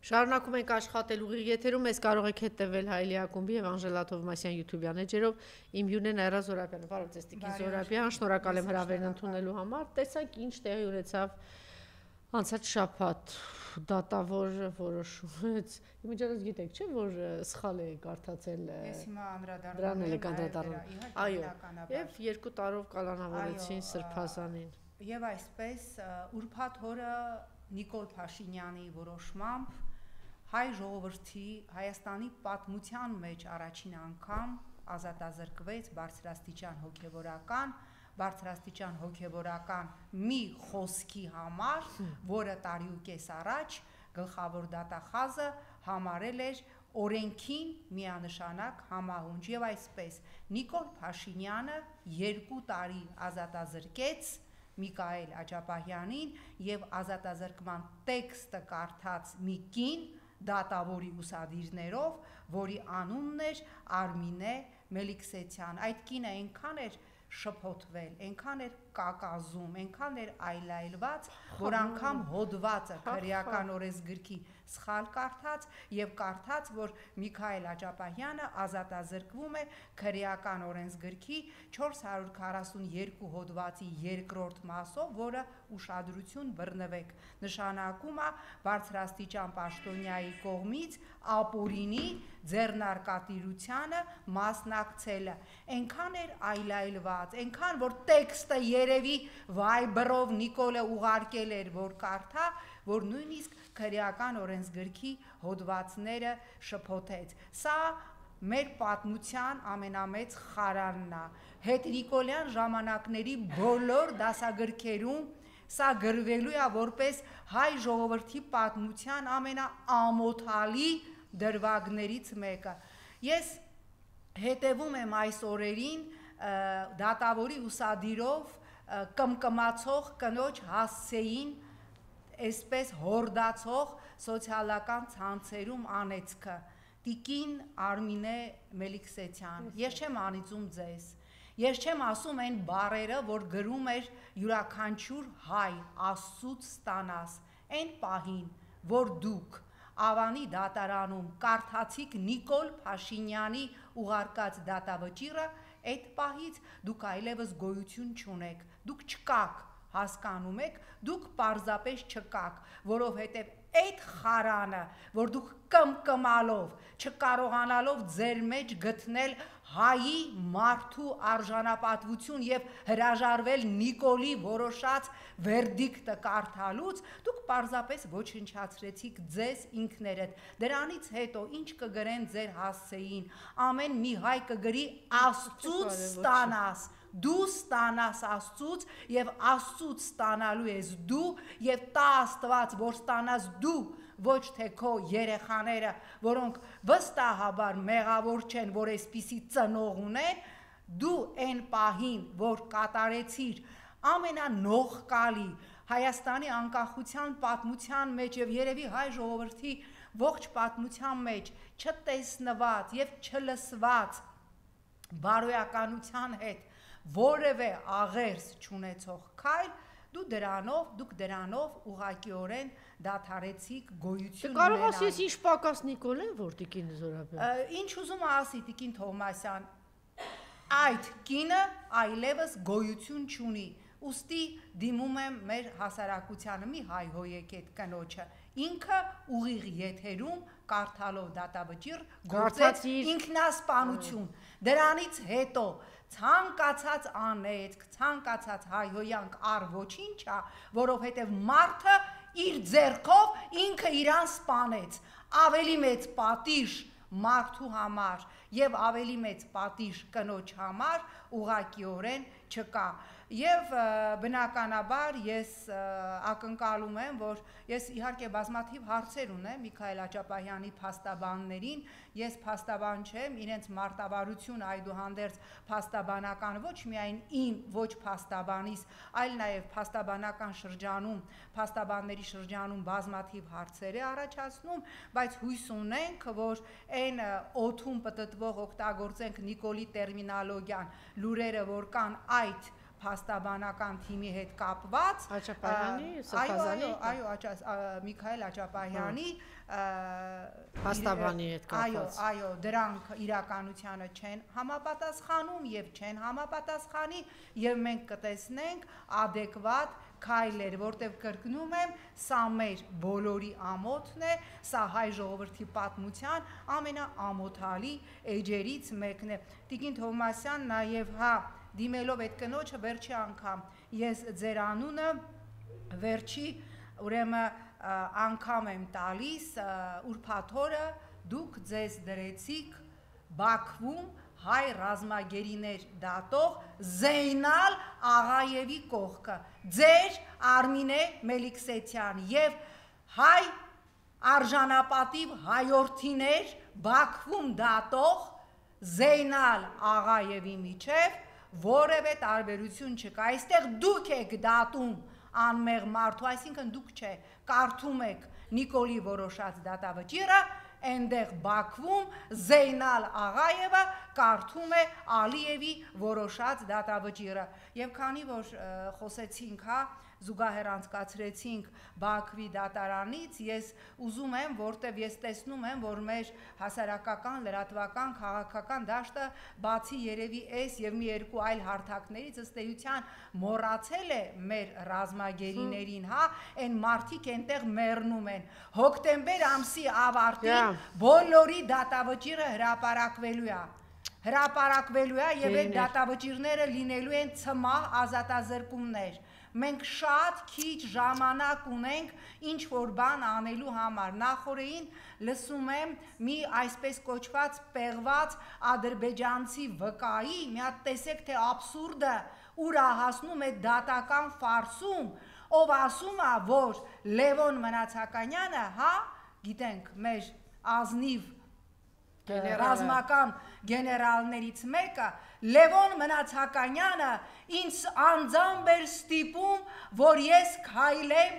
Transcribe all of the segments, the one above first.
Շարունակում ենք աշխատել ուղիղ եթերում, ես կարող եք հետևել Հայլի ակումբի եւ Անժելա Թովմասյան YouTube-յան էջերով, իմ հյուրն է Նաիրա Զորաբյանը, բարև ձեզ Տիկին Զորաբյան, շնորհակալ եմ հրավերն ընդունելու համար, տեսանք ինչ տեղի ունեցավ անցած շաբաթ, դատավոր որոշումից, իմիջիայլոց գիտեք չէ, որ սխալ է կարդացել, ես հիմա անդրադառնում այո, եւ 2 տարով կալանավորեցին Սրբազանին, եւ այսպես ուրբաթ օրը Նիկոլ Փաշինյանի որոշմամբ հայ ժողովրդի Հայաստանի պատմության մեջ առաջին անգամ ազատազրկվեց բարձրաստիճան հոգևորական մի խոսքի համար, որը տարիուկես առաջ գլխավոր դատախազը համարել էր օրենքին միանշանակ համահունչ եւ այսպես Նիկոլ Փաշինյանը 2 տարի ազատազրկեց Միքայել Աջապահյանին եւ ազատազրկման տեքստը կարդաց մի կին դատավորի ուսադիրներով, որի անունն էր Արմինե Մելիքսեթյան։ Այդ կինը այնքան էր շփոթվել, այնքան էր կակազում, այնքան էր այլայլված, որ անգամ հոդվածը քրեական օրենսգրքի սխալ կարդաց եւ կարդաց, որ Միքայել Աջապահյանը ազատազրկվում է քրեական օրենսգրքի 442 հոդվածի 2-րդ մասով, որը ուշադրություն բռնվեք, նշանակում է բարձրաստիճան պաշտոնյայի կողմից ապօրինի ձեռնարկատիրությանը մասնակցելը։ Այնքան էր այլայլված, այնքան որ տեքստը երևի Viber-ով Նիկոլը ուղարկել էր, որ կարդա, որ նույնիսկ քրեական օրենսգրքի հոդվածները շփոթեց։ Սա մեր պատմության ամենամեծ խարանն է։ Հետնիկոլյան ժամանակների բոլոր դասագրքերում սա գրվելու է որպես հայ ժողովրդի պատմության ամենաամոթալի դրվագներից մեկը։ Ես հետևում եմ այս օրերին դատավորի ուսադիրով կմկմացող կնոջ հասցեին, այսպես հորդացող սոցիալական ցանցերում անեծքը Տիկին Արմինե Մելիքսեթյան, ես չեմ անիծում ձեզ, ես չեմ ասում այն բառերը, որ գրում էր յուրաքանչյուր հայ Աստծուց ստանաս, այն պահին, որ դուք Ավանի դատարանում կարդացիք Նիկոլ Փաշինյանի ուղարկած դատավճիռը, այդ պահից դուք այլևս գոյություն չունեք, դուք չկաք, հասկանում եք, դուք պարզապես չկաք, որովհետև այդ խարանը, որ դուք կմկմալով, չկարողանալով ձեր մեջ գտնել հայի մարդու արժանապատվություն եւ հրաժարվել Նիկոլի որոշած վերդիկտը կարդալուց, դուք պարզապես ոչնչացրեցիք ձեզ ինքներդ։ Դրանից հետո ինչ կգրեն ձեր հասցեին, ամեն մի հայ կգրի Աստծուց ստանաս, դու ստանաս Աստծուց եւ Աստծուց ստանալու ես դու եւ տա Աստված, որ ստանաս դու, ոչ թե քո երեխաները, որոնք վստահաբար մեղավոր չեն, որ այսպիսի ծնող ունեն, դու այն պահին, որ կատարեցիր ամենանողկալի Հայաստանի անկախության պատմության մեջ եւ երևի հայ ժողովրդի ողջ պատմության մեջ չտեսնված եւ չլսված բարոյականության հետ որևէ աղերս չունեցող քայլ, դուք դրանով ուղղակիորեն դադարեցիք գոյություն ունենալ։ Կարող ասես ինչ պակաս Նիկոլ է, որ Տիկին Զորաբյան։ Ինչ ուզում ասի Տիկին Թովմասյան, այդ կինը այլևս գոյություն չունի։ Ուստի դիմում եմ մեր հասարակությանը, մի հայհոյեք այդ կնոջը, ինքը ուղիղ եթերում կարդալով դատավճիռ գործեց ինքնասպանություն։ Դրանից հետո ցանկացած անեծք, ցանկացած հայհոյանք առ ոչինչ, որովհետև մարդը իր ձեռքով ինքը իրան սպանեց։ Ավելի մեծ պատիժ մարդու համար եւ ավելի մեծ պատիժ կնոջ համար ուղղակիորեն չկա։ Եվ բնականաբար ես ակնկալում եմ, որ ես իհարկե բազմաթիվ հարցեր ունեմ Միքայել Աջապահյանի փաստաբաններին, ես փաստաբան չեմ, իրենց մարտավարությունը այդուհանդերձ փաստաբանական ոչ միայն իմ, ոչ փաստաբանիս, այլ նաև փաստաբանական շրջանում, փաստաբանների շրջանում բազմաթիվ հարցեր է առաջացնում, բայց հույս ունենք, որ այն օդում պտտվող օգտագործենք Նիկոլի տերմինոլոգիան, լուրերը, որ կան այդ փաստաբանական թիմի հետ կապված Աչապահյանի, Սրբազանի, Միքայել Աչապահյանի փաստաբանի հետ կապված։ Այո, դրանք իրականությանը չեն համապատասխանում եւ չեն համապատասխանի եւ մենք կտեսնենք adekvat քայլեր, որտեղ կրկնում եմ, սա մեր բոլորի ամոթն է, սա հայ ժողովրդի պատմության ամենաամոթալի էջերից մեկն է։ Տիկին Թովմասյան նաև դիմելով այդ կնոջը վերջի անգամ ես ձեր անունը վերջի ուրեմն անգամ եմ տալիս ուրբաթ օրը դուք ձեզ դրեցիք Բաքվում հայ ռազմագերիներ դատող Զեյնալ Աղայևի կողքը ձեր Արմինե Մելիքսեթյան եւ հայ արժանապատիվ հայորդիներ Բաքվում դատող Զեյնալ Աղայևի միջև որևէ տարբերություն չկա, այստեղ դուք եք դատում անմեղ մարդու, այսինքն դուք չէ, կարդում եք Նիկոլի որոշած դատավճիռը, այնտեղ Բաքվում Զեյնալ Աղայևը կարդում է Ալիևի որոշած դատավճիռը, եւ քանի որ խոսեցինք, զուգահեռ անցկացրեցինք Բաքվի դատարանից, ես ուզում եմ, որտեվ ես տեսնում եմ, որ մեր հասարակական, լրատվական, քաղաքական դաշտը բացի երևի էս եւ մի երկու այլ հարթակներից ըստ էության մոռացել է մեր ռազմագերիներին, այն մարդիկ այնտեղ մեռնում են։ Հոկտեմբեր ամսի ավարտին բոլորի դատավճիռը հրապարակվելու է եւ այդ դատավճիռները լինելու են ցմահ ազատազրկումներ։ Մենք շատ քիչ ժամանակ ունենք ինչ-որ բան անելու համար։ Նախորդին լսում եմ մի այսպես կոչված պեղված ադրբեջանցի վկայի, մի հատ տեսեք թե աբսուրդը ուր է հասնում այդ դատական ֆարսում, ով ասում է, որ Լևոն Մնացականյանը, գիտենք, մեր ազնիվ ռազմական գեներալներից մեկը Լևոն Մնացականյանը ինձ անձամբ էր ստիպում, որ ես քայլեմ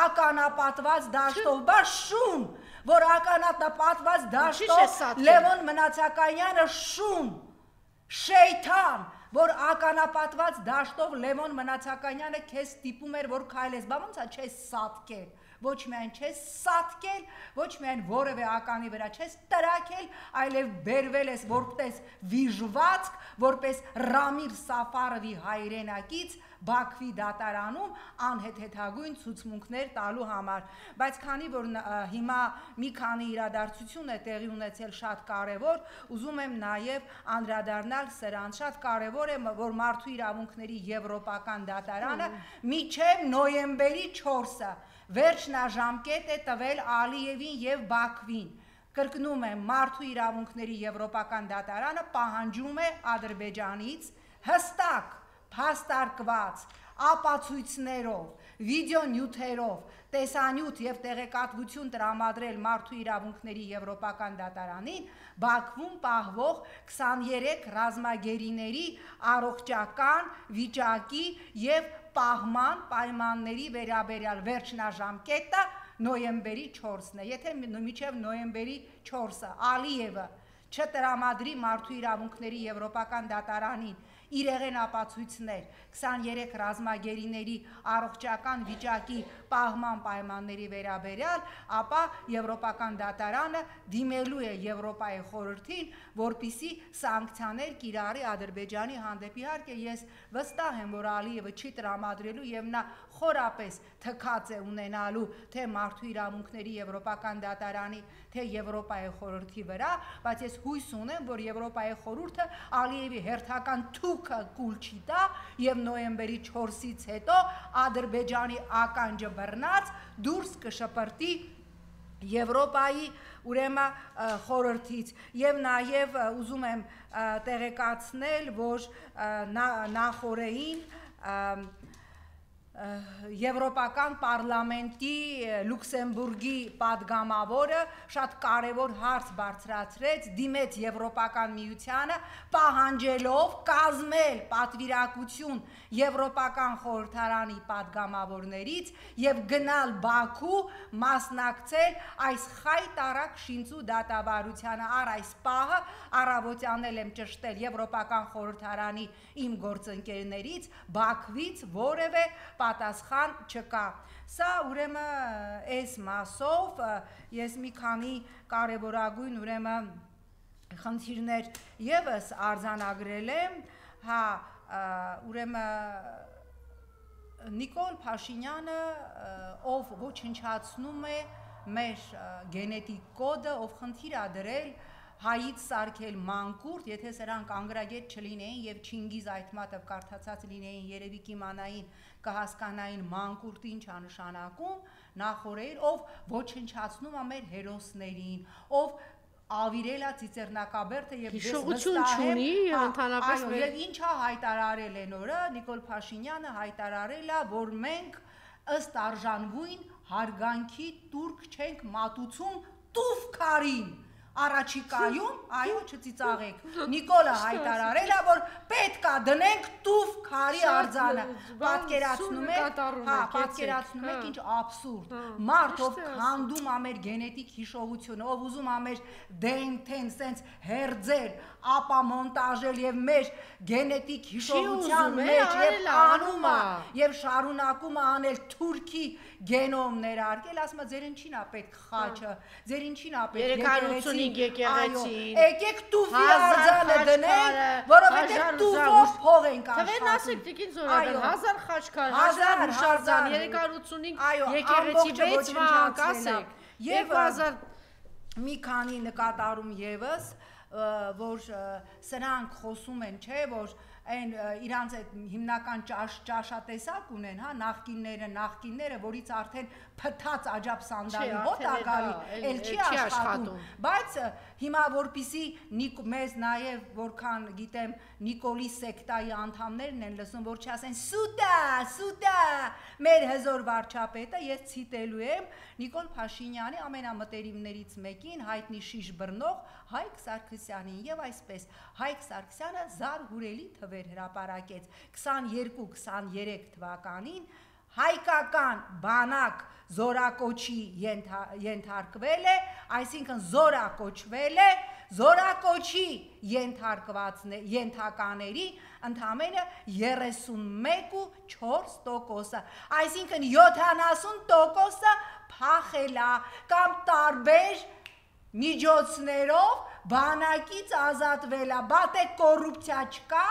ականապատված դաշտով, բա շուն, որ ականապատված դաշտով Լևոն Մնացականյանը շուն, շեյթան, որ ականապատված դաշտով Լևոն Մնացականյանը քեզ ստիպում էր, որ քայլես, բա ոնց է չես սատկել, ոչ միայն չես սատկել, ոչ միայն որևէ ականի վրա չես տրակել, այլև բերվել ես որպես վիժվածք, որպես Ռամիր Սաֆարովի հայրենակից Բաքվի դատարանում անհեթեթագույն ցուցմունքներ տալու համար, բայց քանի որ հիմա մի քանի իրադարձություն է տեղի ունեցել շատ կարևոր, ուզում եմ նաև անդրադառնալ սրան, շատ կարևոր է, որ մարդու իրավունքների եվրոպական դատարանը մինչև նոյեմբերի 4-ը վերջնաժամկետ է տվել Ալիևին եւ Բաքվին։ Կրկնում եմ, մարդու իրավունքների եվրոպական դատարանը պահանջում է Ադրբեջանից հստակ փաստարկված ապացույցներով, վիդեոնյութերով, տեսանյութ եւ տեղեկատվություն տրամադրել մարդու իրավունքների եվրոպական դատարանին Բաքվում պահվող 23 ռազմագերիների առողջական վիճակի եւ պահման պայմանների վերաբերյալ վերջնաժամկետը նոյեմբերի 4-ն է։ Եթե մինչև նոյեմբերի 4-ը Ալիևը չտրամադրի մարդու իրավունքների եվրոպական դատարանին իրեղեն ապացույցներ 23 ռազմագերիների առողջական վիճակի պահման պայմանների վերաբերյալ, ապա եվրոպական դատարանը դիմելու է Եվրոպայի խորհրդին, որպիսի սանկցիաներ կիրառի Ադրբեջանի հանդեպ։ Իհարկե ես վստահ եմ, որ Ալիևը չի տրամադրելու եւ նա խորապես թքած է ունենալու թե մարդու իրավունքների եվրոպական դատարանի, թե Եվրոպայի խորհրդի վրա, բայց ես հույս ունեմ, որ Եվրոպայի խորհուրդը Ալիևի հերթական թուքը կուլ չի տա եւ նոյեմբերի 4-ից հետո Ադրբեջանի ականջը բռնած դուրս կշպրտի Եվրոպայի ուրեմն խորհրդից եւ նաեւ ուզում եմ տեղեկացնել, որ նախորդին Եվրոպական պարլամենտի Լյուքսեմբուրգի պատգամավորը շատ կարևոր հարց բարձրացրեց, դիմեց Եվրոպական միությանը, պահանջելով կազմել պատվիրակություն Եվրոպական խորհրդարանի պատգամավորներից եւ գնալ Բաքու մասնակցել այս խայտարակ շինծու դատավարությանը։ Առ այս պահը առավոտյանել եմ ճշտել Եվրոպական խորհրդարանի իմ գործընկերներից, Բաքվից որևէ պատասխան չկա։ Սա ուրեմն այս մասով ես մի քանի կարևորագույն ուրեմն խնդիրներ եւս արձանագրել եմ, հա, ուրեմն Նիկոլ Փաշինյանը, ով ոչնչացնում է մեր գենետիկ կոդը, ով խնդիր ա դրել հայից սարքել մանկուրտ, եթե սրանք անգրագետ չլինեին եւ Չինգիզ այդ մատը կարդացած լինեին, երևի կիմանային կհասկանային մանկուրտ ինչ ա նշանակում, նախորդ ով ոչնչացնում ա մեր հերոսներին, ով ավիրել ա Ծիծեռնակաբերդը եւ հիշողություն չունի եւ ընդհանրապես եւ ինչա հայտարարել են օրը Նիկոլ Փաշինյանը հայտարարել ա, որ մենք ըստ արժանվույն հարգանքի տուրք չենք մատուցում տուֆ քարին։ Առաջիկայում, այո, չծիծաղեք, Նիկոլը հայտարարել ա, որ պետք ա դնենք տուֆ քարի արձանը, պատկերացնում եք, ինչ աբսուրդ, մարդ ով քանդում ա մեր գենետիկ հիշողությունը, ով ուզում ա մեր դեն-թեն սենց հերձել, ապա մոնտաժել եւ մեր գենետիկ հիշողության մեջ եւ անում ա եւ շարունակում ա անել թուրքի գենոմ ներարկել, ասում ա ձեր ինչին ա պետք խաչը, ձեր ինչին ա պետք եկեղեցին, եկեք տուֆի արձանը դնենք, որովհետև տուֆով փող ենք աշխատում։ Թվերն ասեք Տիկին Զորաբյան, 1000 խաչքար, 1000 հուշարձան, 385 եկեղեցի 6 վանք, ասեք, եւ 2000 մի քանի նկատառում եւս, որ սրանք խոսում են, չէ, որ այն իրանց այդ հիմնական ճաշատեսակ ունեն, հա, նախկինները, որից արդեն փթած աջապսանդալի հոտ ա գալի, էլ չի աշխատում, բայց հիմա որպիսի մեզ նաև որքան գիտեմ Նիկոլի սեկտայի անդամներն են լսում, որ չասեն սուտա, մեր հզոր վարչապետը, ես ցիտելու եմ Նիկոլ Փաշինյանի ամենամտերիմներից մեկին, հայտնի շիշ բռնող Հայկ Սարգսյանին, եւ այսպես Հայկ Սարգսյանը զարհուրելի թվեր հրապարակեց 22-23 թվականին հայկական բանակ զորակոչի ենթարկվել է, այսինքն զորակոչվել է, զորակոչի ենթակաների ընդամենը 31.4%, այսինքն 70%-ը փախել է կամ տարբեր միջոցներով բանակից ազատվել է, բատե կոռուպցիա չկա,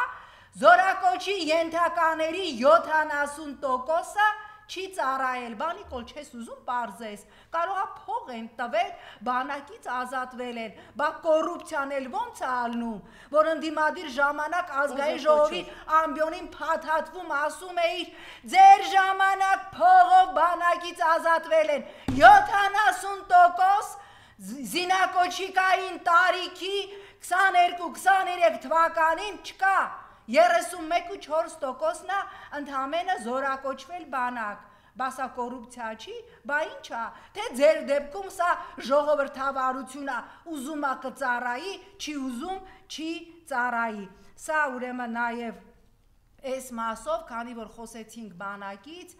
զորակոչի ենթակաների 70%-ը չի ծառայել, բանիկոլ չես ուզում պարզես, կարողա փող են տվել, բանակից ազատվել են, բա կոռուպցիան էլ ոնց է ալնում, որ ընդդիմադիր ժամանակ ազգային ժողովի ամբիոնին փաթաթվում ասում էիր, ձեր ժամանակ փողով բանակից ազատվել են, 70% զինակոչիկային տարիքի 22-23 թվականին չկա, 31.4%-ն է ընդամենը զորակոչվել բանակ, բա սա կոռուպցիա չի, բա ինչ է, թե ձեր դեպքում սա ժողովրդավարություն է, ուզում է կծառայի, չի ուզում, չի ծառայի, սա ուրեմն նաև այս մասով, քանի որ խոսեցինք բանակից,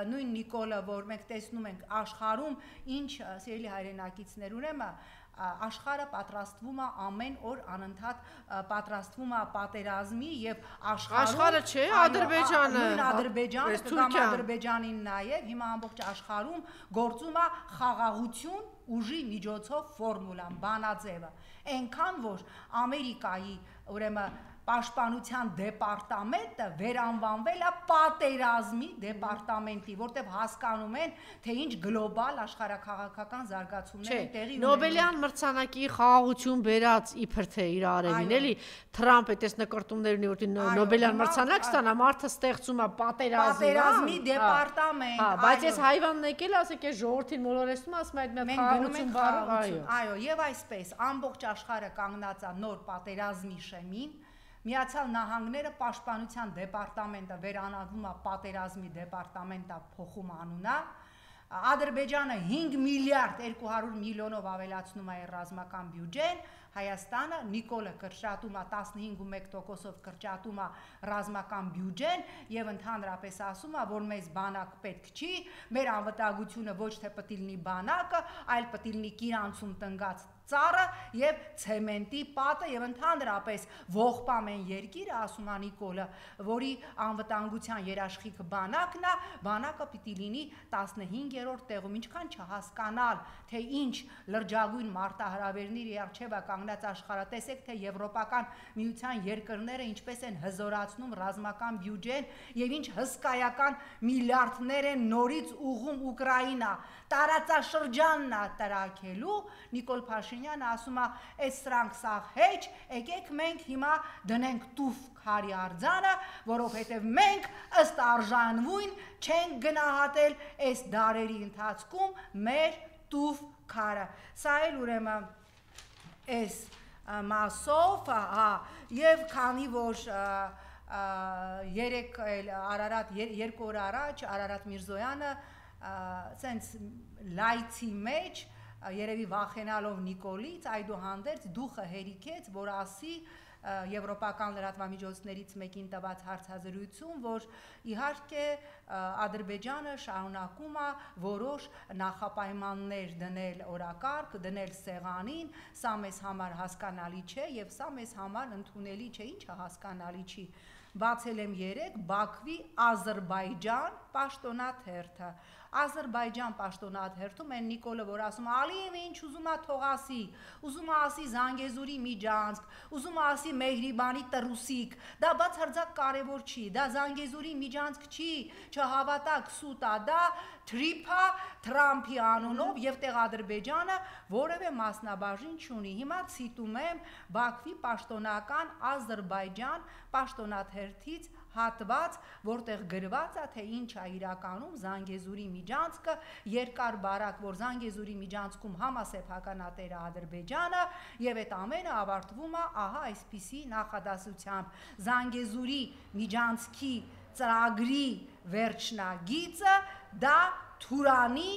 նույն Նիկոլը, որ մենք տեսնում ենք աշխարհում, ինչ սիրելի հայրենակիցներ, ուրեմն աշխարհը պատրաստվում է ամեն օր անընդհատ պատրաստվում է պատերազմի եւ աշխարհը չէ, Ադրբեջանը, Ադրբեջանը կամ Ադրբեջանին նաեւ հիմա ամբողջ աշխարհում գործում է խաղաղություն ուժի միջոցով ֆորմուլան, բանաձևը, այնքան որ Ամերիկայի ուրեմն Պաշտպանության դեպարտամենտը վերանվանվել է պատերազմի դեպարտամենտի, որտեղ հասկանում են, թե ինչ գլոբալ աշխարհաքաղաքական զարգացումներ են տեղի ունենում։ Նոբելյան մրցանակի խաղաղություն բերած իբր թե իր արևին, էլի Թրամփը այդպես նկարտումներ ունի, որ Նոբելյան մրցանակ ստանա, մարդը ստեղծում է պատերազմի դեպարտամենտ։ Հա, բայց ես հայվանն եկել, ասեք, այս ժողովրդին մոլորեսնում, ասում այդ մի խաղաղություն բառը, այո, եւ այսպես ամբողջ աշխարհը կանգնած է նոր պատերազմի շեմին, Միացյալ Նահանգները պաշտպանության դեպարտամենտը վերանայվում է պատերազմի դեպարտամենտա փոխում անունա, Ադրբեջանը 5 միլիարդ 200 միլիոնով ավելացնում է ռազմական բյուջեն, Հայաստանը Նիկոլը կրճատում է 15.1%-ով կրճատում է ռազմական բյուջեն եւ ընդհանրապես ասում է, որ մեզ բանակ պետք չի, մեր անվտանգությունը ոչ թե պետք լինի բանակը, այլ պետք լինի կիրանցում տնկած ծառը եւ ցեմենտի պատը եւ ընդհանրապես ողբամեն երկիրը ասում է Նիկոլը, որի անվտանգության երաշխիքը բանակն է, բանակը պիտի լինի 15-րդ տեղում, ինչքան չհասկանալ, թե ինչ լրջագույն մարտահրավերների առջև է կանգնած աշխարհը, տեսեք թե եվրոպական միության երկրները ինչպես են հզորացնում ռազմական բյուջեն եւ ինչ հսկայական միլիարդներ են նորից ուղում Ուկրաինա, տարածաշրջանն է տրակելու, Նիկոլ Փաշինյանը ասում է, այս սրանք սաղ հեչ, եկեք մենք հիմա դնենք տուֆ քարի արձանը, որովհետև մենք ըստ արժանվույն չենք գնահատել այս դարերի ընթացքում մեր տուֆ քարը։ Սա էլ ուրեմն այս մասով, եւ քանի որ երկու օր առաջ Արարատ Միրզոյանը սենց լայցի մեջ երևի վախենալով Նիկոլից այդուհանդերձ դուխը հերիքեց, որ ասի եվրոպական լրատվամիջոցներից մեկին տված հարցազրույցում, որ իհարկե Ադրբեջանը շարունակում է որոշ նախապայմաններ դնել օրակարգ, դնել սեղանին, սա մեզ համար հասկանալի չէ եւ սա մեզ համար ընդունելի չէ, ինչը հասկանալի չի։ Բացել եմ 3 Բաքվի Ադրբեջան պաշտոնաթերթը։ Ադրբեջան պաշտոնաթերթում են Նիկոլը, որ ասում է Ալիևը ինչ ուզում է թող ասի, ուզում է ասի Զանգեզուրի Միջանցք, ուզում է ասի Մեհրիբանի Տրուսիկ, դա բացարձակ կարևոր չի, դա Զանգեզուրի Միջանցք չի, չհավատակ սուտ է, դա Թրիփա Թրամփի անունով եւ տեղ Ադրբեջանը որևէ մասնաբաժին չունի։ Հիմա ցիտում եմ Բաքվի պաշտոնական Ադրբեջան պաշտոնաթերթից հատված, որտեղ գրված է, թե ինչ է իրականում Զանգեզուրի Միջանցքը, երկար բարակ, որ Զանգեզուրի Միջանցքում համասեփականատեր է Ադրբեջանը, եւ այդ ամենը ավարտվում է ահա այսպիսի նախադասությամբ. Զանգեզուրի Միջանցքի ծրագրի վերջնագիծը դա Թուրանի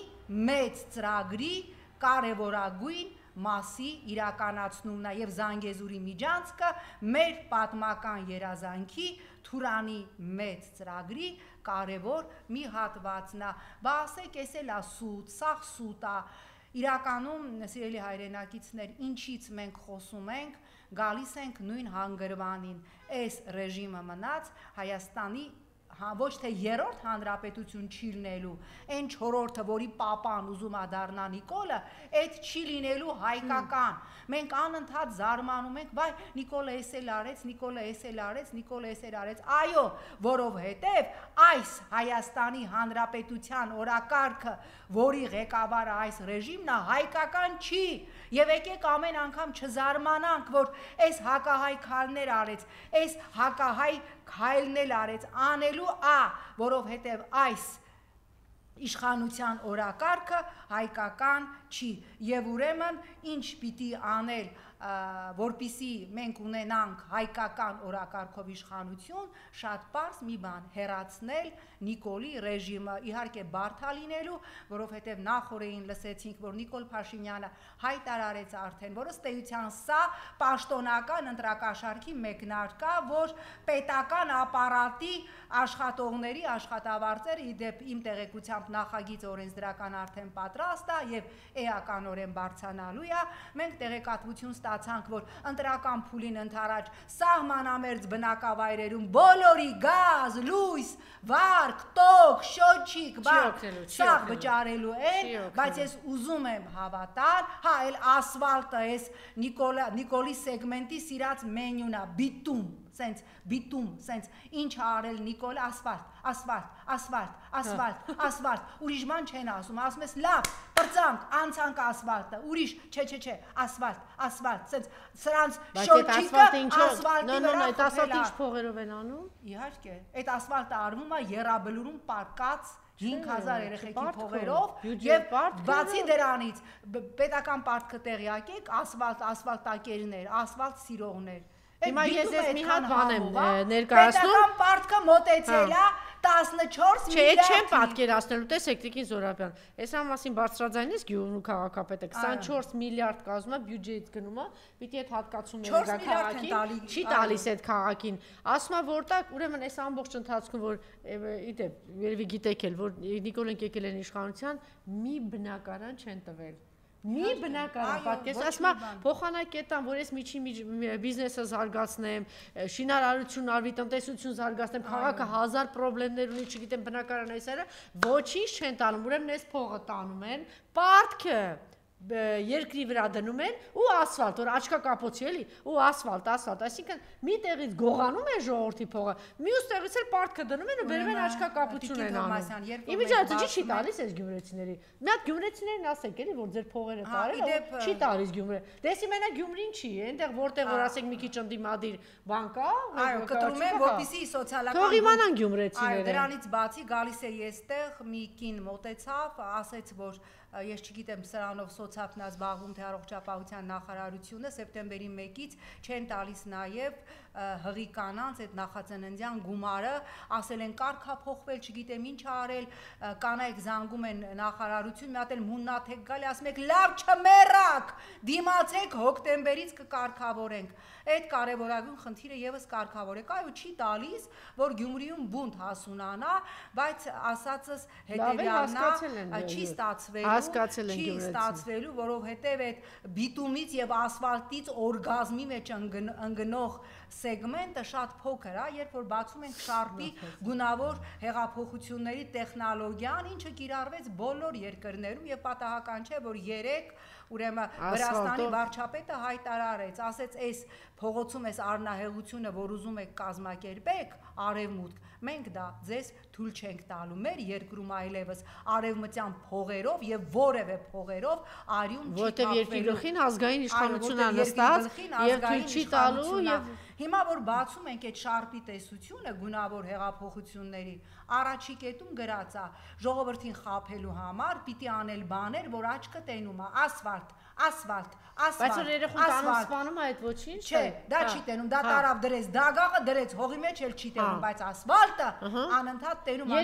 մեծ ծրագրի կարևորագույն մասի իրականացնումն է եւ Զանգեզուրի Միջանցքը մեր պատմական երազանքի Թուրանի մեծ ծրագրի կարևոր մի հատվածն է։ Բա ասեք, էս էլ է սուտ, սաղ սուտ է։ Իրականում, սիրելի հայրենակիցներ, ինչից մենք խոսում ենք, գալիս ենք նույն հանգրվանին։ Այս ռեժիմը մնաց Հայաստանի ոչ թե երրորդ հանրապետություն չի լինելու, այն չորրորդը, որի պապան ուզում է դառնա Նիկոլը, այդ չի լինելու հայկական։ Մենք անընդհատ զարմանում ենք, վայ Նիկոլը էս էլ արեց, Նիկոլը էս էլ արեց, Նիկոլը էս էլ արեց։ Այո, որովհետև այս Հայաստանի Հանրապետության օրակարգը, որի ղեկավարը այս ռեժիմն է, հայկական չի։ Եվ եկեք ամեն անգամ չզարմանանք, որ այս հակահայ քայլներ արեց, այս հակահայ քայլներ արեց, անելու որովհետև այս իշխանության օրակարգը հայկական չի եւ ուրեմն ինչ պիտի անել որպիսի մենք ունենանք հայկական օրակարգով իշխանություն, շատ պարզ մի բան հեռացնել Նիկոլի ռեժիմը, իհարկե բարդ է լինելու, որովհետև նախորդին լսեցինք, որ Նիկոլ Փաշինյանը հայտարարեց արդեն, որ ըստ էության սա պաշտոնական ընտրակաշառքի մեկնարկա, որ պետական ապարատի աշխատողների աշխատավարձերը իդեպ իմ տեղեկությամբ նախագիծ օրենսդրական արդեն պատրաստ է եւ էականորեն բարձրանալու է, մենք տեղեկատվություն ստացանք, որ ընտրական փուլին ընդառաջ սահմանամերձ բնակավայրերում բոլորի գազ, լույս, վարկ, տոկ, շոչիկ, սաղ վճարելու են, բայց ես ուզում եմ հավատալ, հա, էլ ասվալտը ես Նիկոլի սեգմենտի սիրած մենյուն է, բիտում, սենց, բիտում, սենց, ինչ արել Նիկոլ, ասվալտ, ուրիշ ման չեն ասում, ասում ես լավ, պրծանք, անցանք ասվալտը, ուրիշ, չէ, ասվալտ, սենց, սրանց շոչիկը ասվալտի վրա այդ ասվալտը ինչ փողերով են անում։ Իհարկե, այդ ասվալտը արվում է Եռաբլուրում պարկած 5000 երեխեքի փողերով եւ բացի դրանից պետական պարտքը տեղյակ եք, ասվալտակերներ, ասվալտ սիրողներ Հիմա ես մի հատ բան եմ ներկայացնում։ Պետական պարտքը մոտեցել է 14 Չէ, չեմ պատկերացնելու, տեսեք Տիկին Զորաբյան, այս մասին բարձրաձայնես Գյումրու քաղաքապետը 24 միլիարդ կազմում է բյուջեից գնում է, պիտի այդ հատկացումները գա քաղաքին, չի տալիս այդ քաղաքին։ Ասում է որտեղ, ուրեմն այս ամբողջ ընթացքում որ իդեպ, երևի գիտեք էլ, որ Նիկոլենք եկել են իշխանության, մի բնակարան չեն տվել։ Մի բնակարան, պատկերացրու, ասում է փոխանակետան, որ ես միջին բիզնեսը զարգացնեմ, շինարարություն արվի, տնտեսություն զարգացնեմ, քաղաքը 1000 խնդիրներ ունի, չգիտեմ, բնակարան այսերը, ոչինչ չեն տանում, ուրեմն այս փողը տանում են, պարտքը երկրի վրա դնում են ու ասֆալտ, որ աչքա կապոցի էլի, ու ասֆալտ, այսինքն մի տեղից գողանում են ժողովրդի փողը, մյուս տեղից էլ պարտքը դնում են ու բերում են աչքա կապություն են անում։ Իմիջիայլոց չի տալիս այս գյումրեցիների։ Մի հատ գյումրեցիներին ասեք էլի, որ ձեր փողերը տարել, չի տալիս Գյումրը։ Դեսի մենակ Գյումրին չի, այնտեղ որտեղ որ ասեք մի քիչ ընդդիմադիր բան կա, այո, կտրում են, որպեսզի սոցիալական թող իմանան գյումրեցիները։ Այո, դրանից բացի գալիս է այստեղ մի կին մոտեցավ, ասեց, որ ես չգիտեմ սրանով սոցիալն է զբաղվում թե առողջապահության նախարարությունը սեպտեմբերի 1-ից չեն տալիս նաև հղի կանանց այդ նախածննդյան գումարը, ասել են կարգափոխվել, չգիտեմ ինչ արել, կանայք զանգում են նախարարություն, մի հատ էլ մուննաթեք գալի, ասում եք լավ չմեռաք, դիմացեք հոկտեմբերից կկարգավորենք։ Այդ կարևորագույն խնդիրը եւս կարգավորեք, այո, չի տալիս, որ Գյումրիում բունտ հասունանա, բայց ասածս հետեւյալն է, չի ստացվելու, որովհետեւ այդ բիտումից եւ ասֆալտից օրգազմի մեջ ընկնող սեգմենտը շատ փոքր է, երբ որ բացում ենք շարպի գունավոր հեղափոխությունների տեխնոլոգիան, ինչը կիրառվեց բոլոր երկրներում եւ պատահական չէ, որ 3 ուրեմն Վրաստանի վարչապետը հայտարարեց, ասեց այս փողոցում այս առնահեղությունը, որ ուզում եք կազմակերպեք, արևմուտք, մենք դա ձեզ թույլ չենք տալու, մեր երկրում այլևս արևմտյան փողերով եւ որևէ փողերով արյուն չի կապվելու, որտեղ երկրի գլխին ազգային իշխանությունն է նստած եւ թույլ չի տալու եւ հիմա որ բացում ենք այդ շարպի տեսությունը գունավոր հեղափոխությունների, առաջի կետում գրած է ժողովրդին խաբելու համար պիտի անել բաներ, որ աչքը տենում է, ասֆալտ, բայց որ երեխուն տանում սպանում այդ ոչինչ չէ, դա չի տենում, դա տարավ դրեց, դագաղը դրեց, հողի մեջ էլ չի տենում, բայց ասֆալտը անընդհատ տենում է,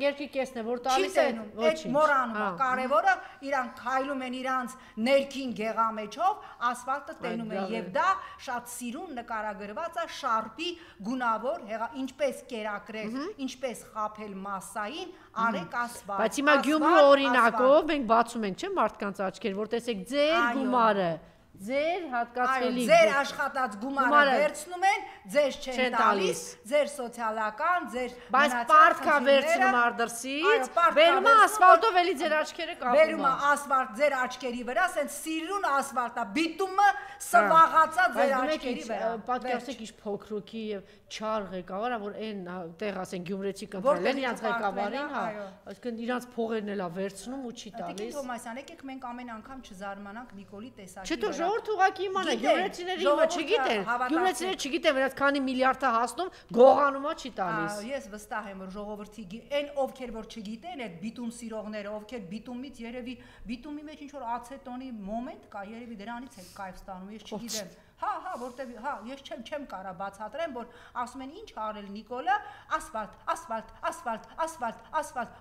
երկրի կեսն է, որ տալիս է այդ մորանում է, կարևորը իրանք քայլում են իրանց ներքին գեղամեջով, ասֆալտը տենում են եւ դա շատ սիրուն նկարագրված է շարպի գունավոր, ինչպես կերակրել, ինչպես խաբել մասային, արեք ասֆալտ։ Բայց հիմա Գյումրու օրինակով մենք բացում ենք, չէ՞, մարդկանց աչքեր, որ տեսեք ձեր գումարը, ձեր հատկացվելի ձեր աշխատած գումարը վերցնում են, ձեզ չեն տալիս, ձեր սոցիալական, ձեր բայց պարտքա վերցնում արդրսից, բերում է ասֆալտով էլի ձեր աչքերը կապում է։ Բերում է ասֆալտ ձեր աչքերի վրա, ասենց սիրուն ասֆալտա, բիտումը սվաղացա ձեր աչքերի վրա։ Պատկերացրեք ինչ փոքրուկի եւ չար ղեկավար, որ այն տեղ ասեն Գյումրեցի կընտրել են իրանց ղեկավարին, հա, այսինքն իրանց փողերն էլա վերցնում ու չի տալիս։ Տիկին Թոմասյան, եկեք մենք ամեն անգամ չզարմանանք Նիկոլի տեսակի վրա։ Չէ, ժողովուրդը ուղղակի իմանա, գյումրեցիները հիմա չգիտեն, գյումրեցիները չգիտեն, վրաց քանի միլիարդը հասնում, գողանումա չի տալիս։ Ես վստահ եմ, որ ժողովրդի այն ովքեր որ չգիտեն, այդ բիտում սիրողները, ովքեր բիտումից երևի բիտումի մեջ ինչ որ ացետոնի մոմենտ կա, երևի դրանից է կայֆ ստանում, ես չգիտեմ։ Հա, որտեւ ես չեմ կարա բացատրեմ, որ ասում են ինչ արել Նիկոլը, ասֆալտ,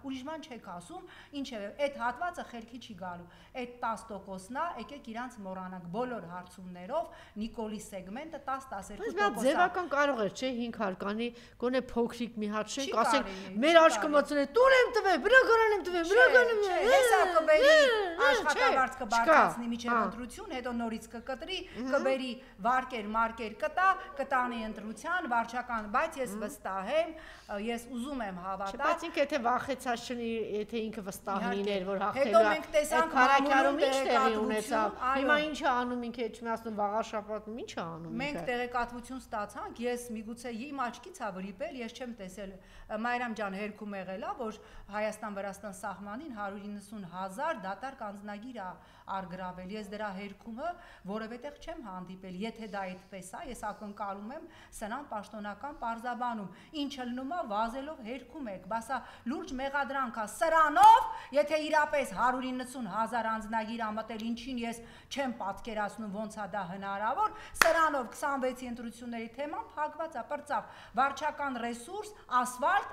ուրիշ բան չեք ասում, ինչեւ այդ հատվածը խելքի չի գալու։ Այդ 10%-ն է, եկեք իրանց մոռանանք բոլոր հարցումներով Նիկոլի սեգմենտը 10-12%։ Բայց դա ձևական կարող է, չէ, 5 հարկանի, գոնե փոքրիկ մի հատ շենք, ասենք, մեր աչքը մոցնել, տուն եմ տվել, բնակարան եմ տվել, բնակարան եմ։ Հեսա կբերի աշխատավարձ կբարձրացնի միջև ընտրություն, հետո նորից կկտրի, կբերի վարկեր, մարկեր կտանի ընտրության, վարչական, բայց ես վստահ եմ, ես ուզում եմ հավատալ։ Բայց ինքը եթե վախեցած չնի, եթե ինքը վստահ լիներ, որ հաղթելու է, այդ քարակյարում ինչ տեղի ունեցավ, հիմա ինչ է անում, ինքը չեմ ասում վաղաշաբաթում ինչ է անում։ Մենք տեղեկատվություն ստացանք, ես միգուցե իմ աչքից ա վրիպել, ես չեմ տեսել, Մայրամ ջան հերքում եղել է, որ Հայաստան-Վրաստան սահմանին 190,000 դատարկ առանձնագիր արգրավել, ես դրա հերքումը որևէտեղ չեմ հանդիպել, եթե դա այդպես է, ես ակնկալում եմ սրան պաշտոնական պարզաբանում, ինչը լնում է վազելով հերքում եք, բասա լուրջ մեղադրանք է, սրանով, եթե իրապես 190,000 անձնագիր ամտել, ինչին ես չեմ պատկերացնում ոնց է դա հնարավոր, սրանով 26-ի ընտրությունների թեման փակված է, պրծավ, վարչական ռեսուրս, ասֆալտ,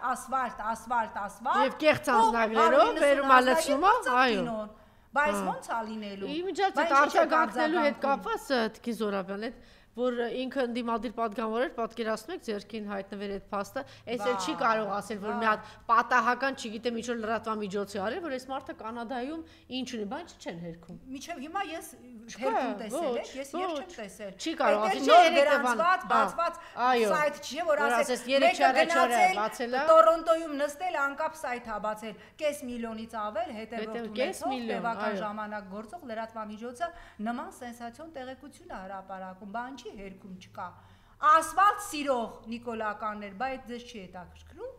եւ կեղծ անձնագրերով վերում ալեցումը, այո։ Բայց ոնց է լինելու։ Իմիջիայլը արտագաղթելու հետ կապված Տիկին Զոհրաբյան, այդ որ ինքը ընդդիմադիր պատգամավոր էր, պատկերացնում եք ձերքին հայտնվեր այդ փաստը, այս էլ չի կարող ասել, որ մի հատ պատահական, չգիտեմ, ինչ որ լրատվամիջոցի արել, որ այս մարդը Կանադայում ինչ ունի, բան չեն հերքում։ Մինչև հիմա ես հերքում տեսել եք, ես չեմ տեսել։ Չի կարող ասել, վերանցված, բացված սայթ չի, որ ասես մեկը գնացել Տորոնտոյում նստել անկապ սայթ ա բացել, կես միլիոնից ավել հետևորդու տևական ժամանակ գործող լրատվամիջոցը նման սենսացիոն տեղեկություն է հրապարակում, բան չի հերքում չկա։ Ասֆալտ սիրող նիկոլականներ, բայց ձեզ չի հետաքրքրում։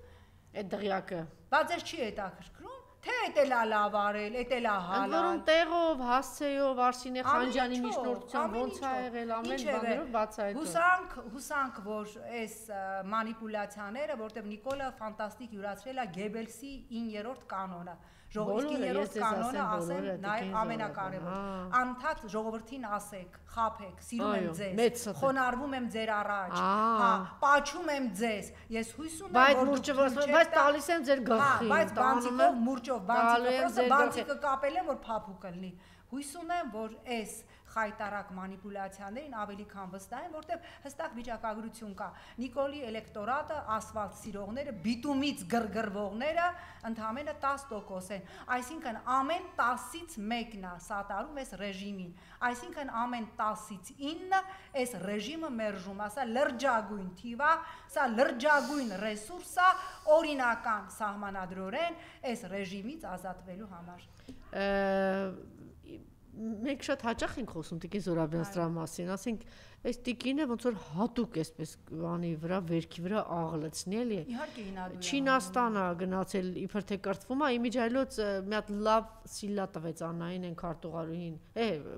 Այդ դղյակը։ Բայց ձեզ չի հետաքրքրում, թե էտելա լավ արել, էտելա հալալ։ Որում տեղով, հասցեով, Արսինե Խանջյանի միջնորդությամբ ոնց է եղել ամեն բաներով բացահայտում։ Հուսանք, որ այս մանիպուլյացիաները, որտեղ Նիկոլը ֆանտաստիկ յուրացրել է Գեբելսի 9-րդ կանոնը։ Ժողովրդի 9-րդ կանոնը ասեմ նաև ամենակարևոր։ Անդադ ժողովրդին ասեք, խաբեք, սիրում եմ ձեզ, խոնարհվում եմ ձեր առաջ, հա, պաչում եմ ձեզ։ Ես հույս ունեմ, բայց տալիս եմ ձեր գլխին, բայց բանցիկով մուրճով, բանցիկը կապել եմ, որ փափուկ լինի։ Հույս ունեմ, որ այս խայտարակ մանիպուլյացիաներին ավելի քան վստահ են, որտեղ հստակ վիճակագրություն կա։ Նիկոլի էլեկտորատը, ասֆալտ սիրողները, բիտումից գրգռվողները ընդամենը 10% են։ Այսինքն ամեն 10-ից 1-ն է սատարում այս ռեժիմին։ Այսինքն ամեն 10-ից 9-ը այս ռեժիմը մերժում է, սա լրջագույն թիվ է, սա լրջագույն ռեսուրս է օրինական սահմանադրորեն այս ռեժիմից ազատվելու համար։ Մենք շատ հաճախ ենք խոսում Տիկին Զոհրաբյան սրա մասին, ասենք այս տիկինը ոնց որ հատուկ էսպես բանի վրա, վերքի վրա աղլեցնի էլի։ Իհարկե ինադու։ Չինաստանը գնացել իբր թե կրթվում է, իմիջիայլոց մի հատ լավ սիլա տվեց Աննային են քարտուղարուհին։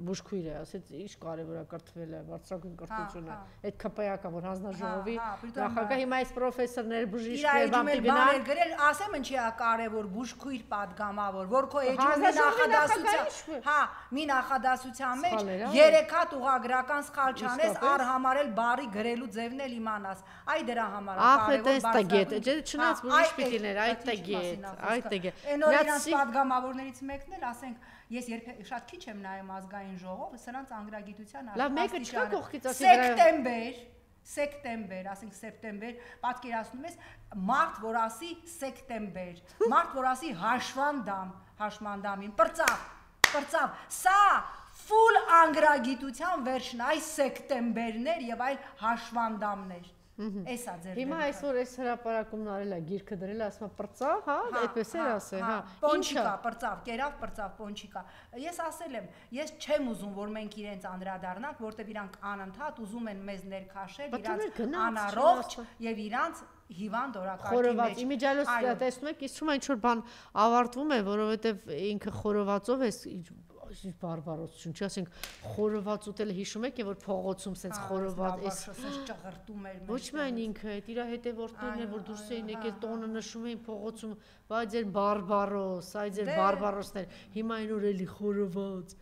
Բուժքույրը ասեց ինչ կարևոր է կրթվելը, բարձրագույն կրթությունը։ Այդ ԿՊԱ-կա որ հանձնաժողովի նախագահ հիմա այս պրոֆեսորներ բուժիչներ բամտի գնալ գրել, ասեմ ինչի է կարևոր բուժքույր падգամավոր, որ քո էջում նախադասության, հա, մի նախադասության մեջ 3 հատ ուղագրական սխալ չանես արհամարել բարի գրելու ձևն էլ իմանաս։ Այ դրա համար կարևոր բարձրագույն։ Չնայած բուժիչ պիտիներ, այդ տեգետ։ Այնօրինակ падգամավորներից մեկն էլ ասենք, ես շատ քիչ եմ նայում ազգային ժողովը, սրանց անգրագիտության լավ, մեկը չկա կողքից ասի սեկտեմբեր, ասենք սեպտեմբեր, պատկերացնում ես մարդ, որ ասի սեկտեմբեր, մարդ, որ ասի հաշմանդամին, պրծավ, սա ֆուլ անգրագիտության վերջն, այս սեկտեմբերներ եւ այլ հաշվանդամներ, էսա ձեր դեպքը։ Հիմա այսօր այս հրապարակումն արել է, գիրքը դրել է, ասում է պրծավ, հա, այդպես էր ասել, հա։ Պոնչիկա, պրծավ, կերավ, պրծավ, պոնչիկա։ Ես ասել եմ, ես չեմ ուզում, որ մենք իրենց անդրադառնանք, որտեվ իրանք անընդհատ ուզում են մեզ ներքաշել, իրանք անառողջ եւ իրանք հիվանդ օրակարգի մեջ։ Իմիջիայլոց տեսնում եք, իսկ ինչ որ բան ավարտվում է, որովհետեւ ինքը խորովածով է բարբարոսություն, չի ասենք խորոված ուտելը հիշում եք, որ փողոցում սենց խորոված էս ճղրտում էր։ Ոչ միայն ինքը, իր հետևորդներն են, որ դուրս էին եկել տոնը նշում էին փողոցում, բայց ձեր բարբարոս, այ ձեր բարբարոսներ, հիմա այն որ էլի խորոված։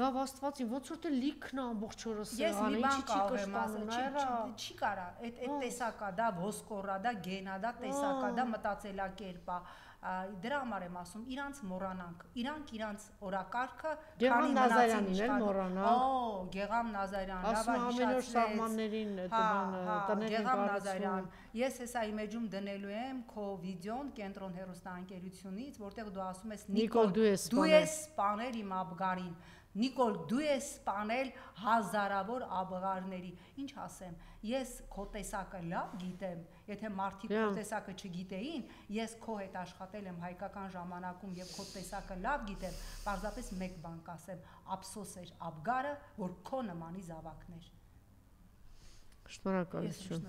Լավ Աստվածին, ոնց որ դե լիքն է ամբողջ օրը սեղանը, ինչի չի կշտանում, չի կարա, այդ տեսակա, դա ոսկորա, դա գենա, դա տեսակա, դա մտածելակերպ է։ Դրա համար եմ ասում, իրանց մոռանանք, իրանց օրակարգը Գեգամ Նազարյանին էլ մոռանանք։ Գեգամ Նազարյան, ամեն օր սահմաններին Գեգամ Նազարյան, ես հեսա իմեջում դնելու եմ քո վիդեոն կենտրոն հեռուստաընկերությունից, որտեղ դու ասում ես Նիկոլ դու ես սպանել իմ աբգարին, Նիկոլ դու ես սպանել հազարավոր աբղարների, ինչ ասեմ, ես քո տեսակը լավ գիտեմ, եթե մարդիկ քո տեսակը չգիտեին, ես քո հետ աշխատել եմ հայկական ժամանակում եւ քո տեսակը լավ գիտեմ, պարզապես մեկ բան կասեմ, ափսոս էր աբգարը, որ քո նմանի զավակներ։ Շնորհակալություն։